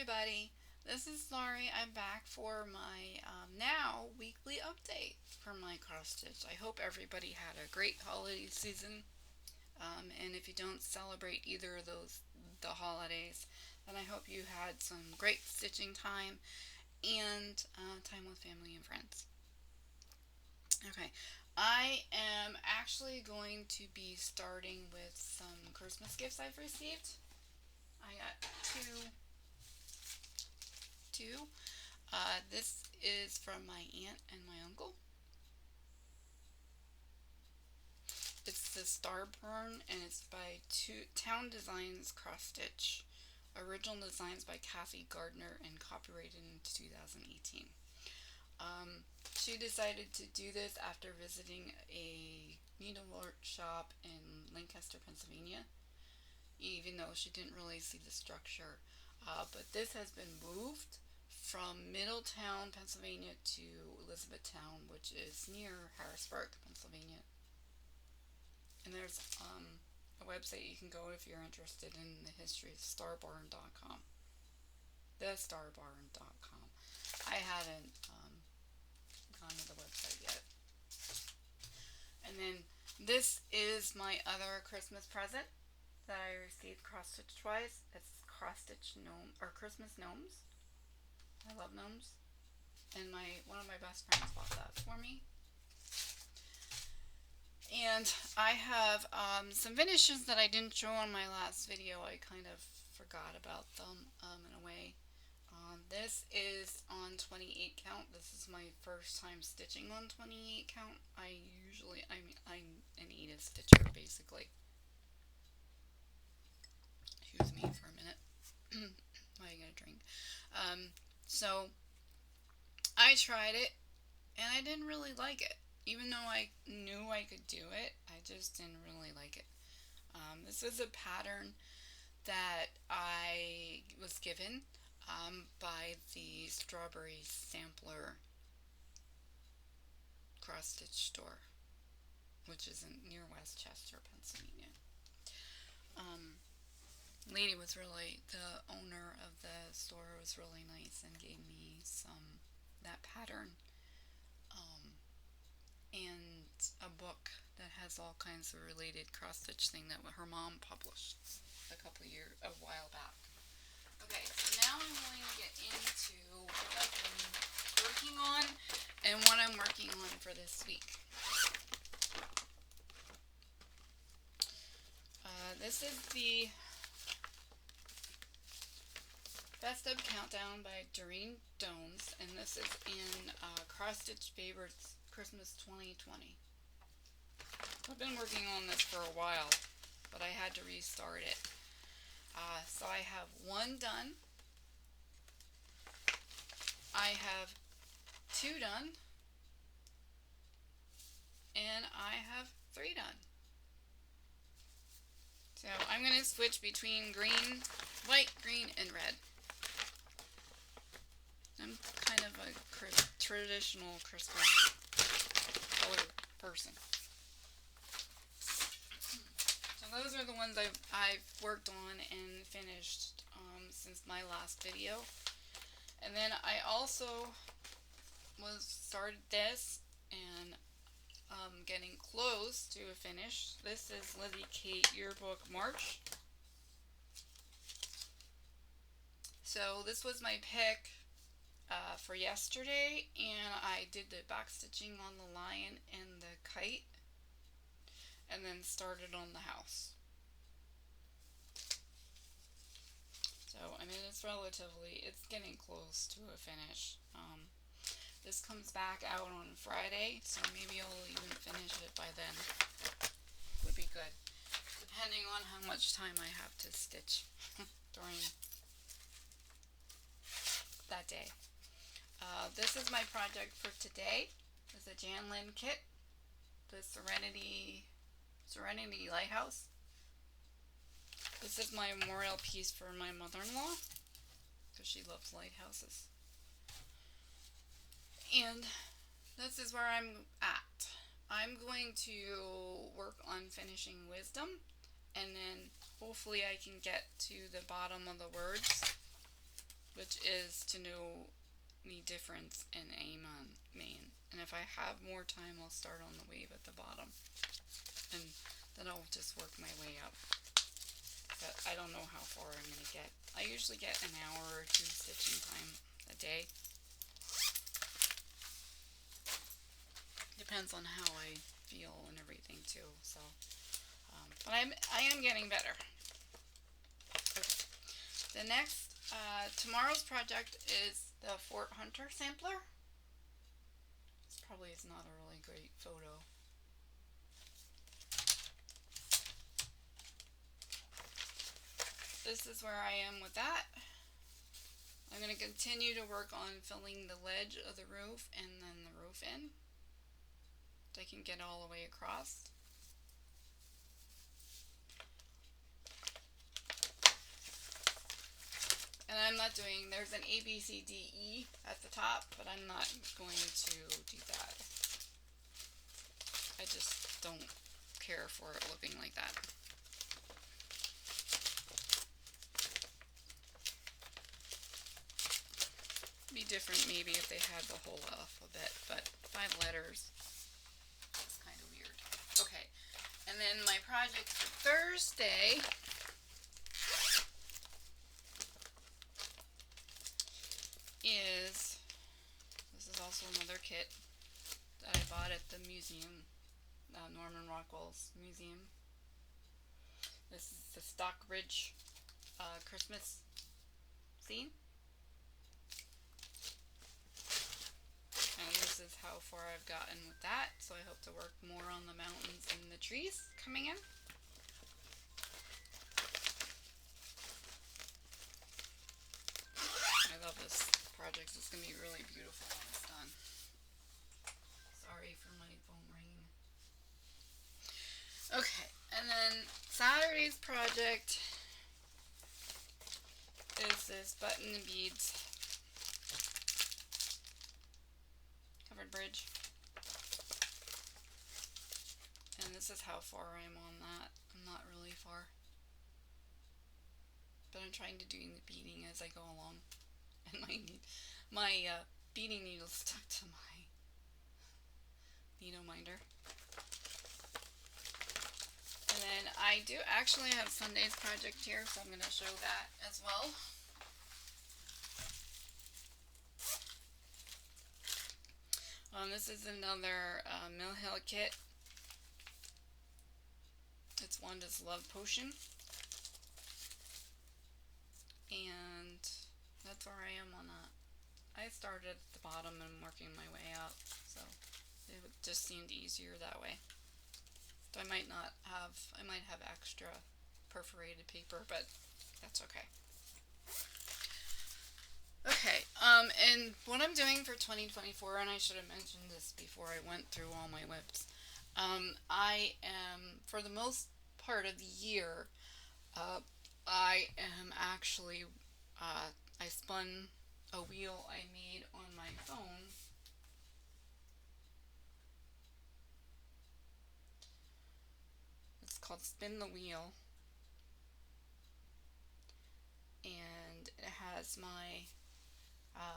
everybody. This is Laurie. I'm back for my now weekly update for my cross stitch. I hope everybody had a great holiday season. And if you don't celebrate either of the holidays, then I hope you had some great stitching time and time with family and friends. Okay, I am actually going to be starting with some Christmas gifts I've received. I got two. This is from my aunt and my uncle. It's the Starburn, and it's by Town Designs Cross Stitch. Original designs by Kathy Gardner and copyrighted in 2018. She decided to do this after visiting a needlework shop in Lancaster, Pennsylvania, even though she didn't really see the structure. But this has been moved from Middletown, Pennsylvania to Elizabethtown, which is near Harrisburg, Pennsylvania. And there's a website you can go if you're interested in the history of starbarn.com. Thestarbarn.com. I haven't gone to the website yet. And then this is my other Christmas present that I received cross stitch wise. It's cross stitch gnome or Christmas gnomes. I love gnomes. And one of my best friends bought that for me. And I have some finishes that I didn't show on my last video. I kind of forgot about them in a way. This is on 28 count. This is my first time stitching on 28 count. I'm an Edith stitcher basically. Excuse me for a minute. While I get a drink. So I tried it and I didn't really like it. Even though I knew I could do it, I just didn't really like it. This is a pattern that I was given by the Strawberry Sampler cross stitch store, which is near Westchester, Pennsylvania. The owner of the store was really nice and gave me that pattern and a book that has all kinds of related cross stitch thing that her mom published a while back. Okay, so now I'm going to get into what I've been working on and what I'm working on for this week. This is the Festive Countdown by Doreen Dones, and this is in Cross Stitch Favorites Christmas 2020. I've been working on this for a while, but I had to restart it. So I have one done. I have two done. And I have three done. So I'm going to switch between white, green, and red. I'm kind of a traditional Christmas color person. So those are the ones I've worked on and finished since my last video. And then I also started this and getting close to a finish. This is Lizzie Kate Yearbook March. So this was my pick for yesterday, and I did the back stitching on the lion and the kite, and then started on the house. So I mean it's getting close to a finish. This comes back out on Friday, so maybe I'll even finish it by then. Would be good, depending on how much time I have to stitch during that day. This is my project for today. It's a Jan Lynn kit, the Serenity Lighthouse. This is my memorial piece for my mother-in-law, because she loves lighthouses. And this is where I'm at. I'm going to work on finishing Wisdom, and then hopefully I can get to the bottom of the words which is to know the difference in a main. And if I have more time, I'll start on the wave at the bottom, and then I'll just work my way up. But I don't know how far I'm going to get. I usually get an hour or two stitching time a day. Depends on how I feel and everything too. So, but I am getting better. Okay. The next tomorrow's project is the Fort Hunter sampler. This probably is not a really great photo. This is where I am with that. I'm going to continue to work on filling the ledge of the roof and then the roof in. So I can get all the way across. And I'm not doing, there's an A, B, C, D, E at the top, but I'm not going to do that. I just don't care for it looking like that. Be different maybe if they had the whole alphabet, but 5 letters. It's kind of weird. Okay, and then my project for Thursday is, this is also another kit that I bought at the museum, Norman Rockwell's museum. This is the Stockbridge Christmas scene. And this is how far I've gotten with that, so I hope to work more on the mountains and the trees coming in. I love this project. It's going to be really beautiful when it's done. Sorry for my phone ringing. Okay, and then Saturday's project is this button and beads covered bridge. And this is how far I am on that. I'm not really far. But I'm trying to do the beading as I go along. And my beading needle stuck to my needle minder. And then I do actually have Sunday's project here, so I'm going to show that as well. This is another Mill Hill kit. It's Wanda's Love Potion. And that's where I am on that. I started at the bottom and I'm working my way up, so it just seemed easier that way. So I might have extra perforated paper, but that's okay. Okay, and what I'm doing for 2024, and I should have mentioned this before I went through all my whips, I am, for the most part of the year, I am actually, I spun a wheel I made on my phone. It's called Spin the Wheel. And it has my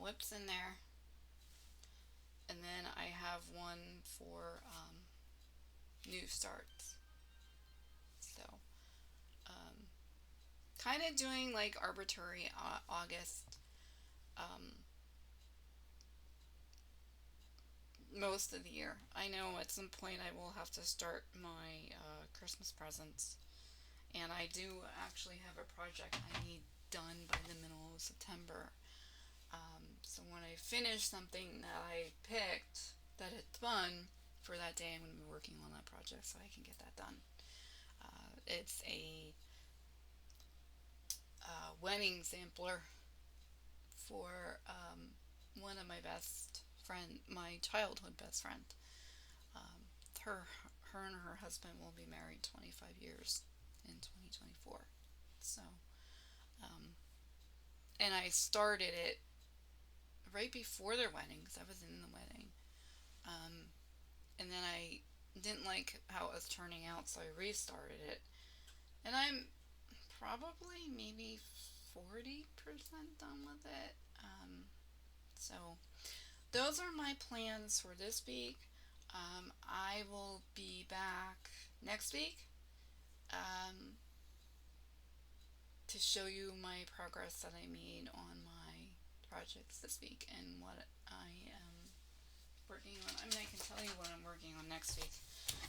whips in there. And then I have one for new starts. So, kind of doing like arbitrary August. Most of the year. I know at some point I will have to start my Christmas presents. And I do actually have a project I need done by the middle of September. So when I finish something that I picked that it's fun for that day, I'm going to be working on that project so I can get that done. It's a wedding sampler for one of my best friend, my childhood best friend. Her and her husband will be married 25 years in 2024. So, and I started it right before their wedding because I was in the wedding. And then I didn't like how it was turning out, so I restarted it. And I'm probably maybe 4 40% done with it. So those are my plans for this week. I will be back next week um, to show you my progress that I made on my projects this week and what I am working on. I mean, I can tell you what I'm working on next week.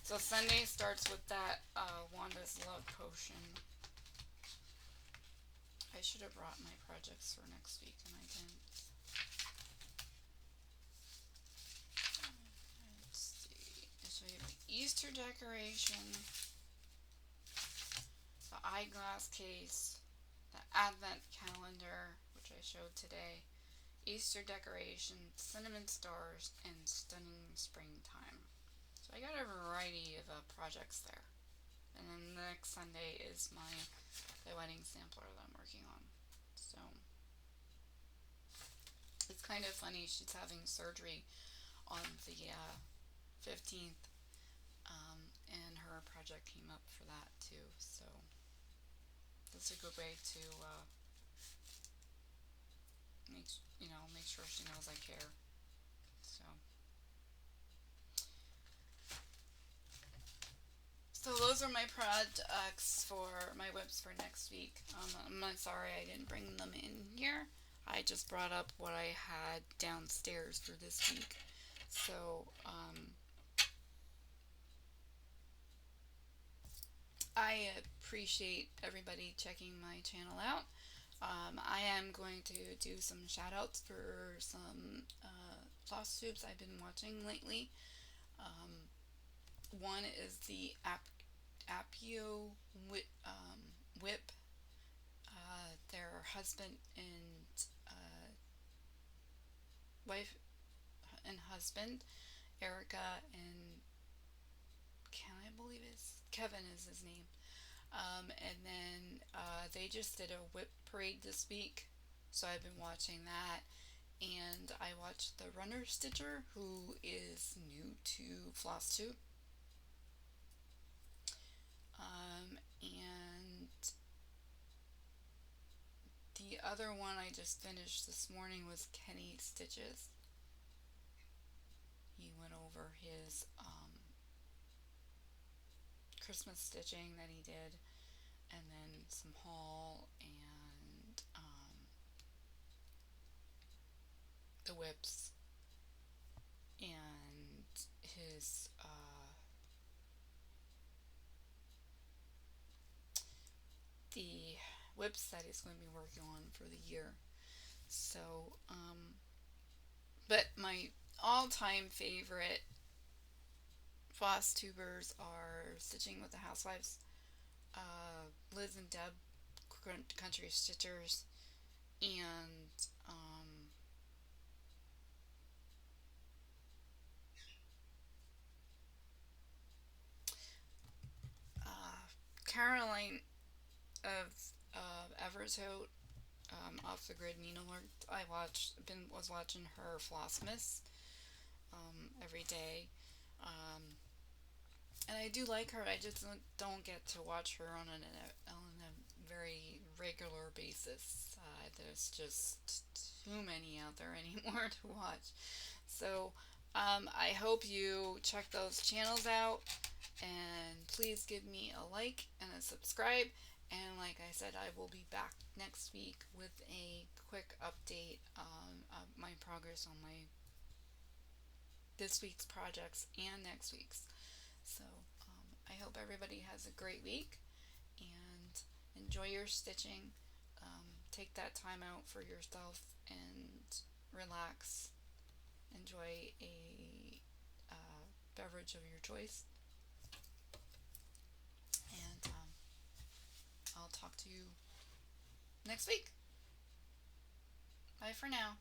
So Sunday starts with that Wanda's Love Potion. I should have brought my projects for next week and I didn't. Let's see. So we have the Easter decoration, the eyeglass case, the Advent calendar, which I showed today, Easter decoration, cinnamon stars, and stunning springtime. So I got a variety of projects there. And then next Sunday is the wedding sampler that I'm working on. So it's kind of funny. She's having surgery on the 15th, and her project came up for that too. So that's a good way to make sure she knows I care. So those are my projects for my whips for next week. I'm sorry I didn't bring them in here. I just brought up what I had downstairs for this week. So I appreciate everybody checking my channel out. I am going to do some shout outs for some floss tubes I've been watching lately. One is the Apio whip. Their husband and wife and husband, Erica and Kevin is his name. And then they just did a whip parade this week, so I've been watching that. And I watched the runner stitcher, who is new to floss tube. And the other one I just finished this morning was KennyStitches. He went over his Christmas stitching that he did, and then some haul and the whips and his the whips that he's going to be working on for the year. So but my all-time favorite floss tubers are Stitching with the Housewifes, Liz and Deb, Country Stitchers, and Caroline of Evertote, Off the Grid Needlework. Was watching her Flossmas every day. And I do like her. I just don't get to watch her on a very regular basis. There's just too many out there anymore to watch. So I hope you check those channels out, and please give me a like and a subscribe. And like I said, I will be back next week with a quick update on my progress on this week's projects and next week's. So I hope everybody has a great week and enjoy your stitching. Take that time out for yourself and relax. Enjoy a beverage of your choice. And I'll talk to you next week. Bye for now.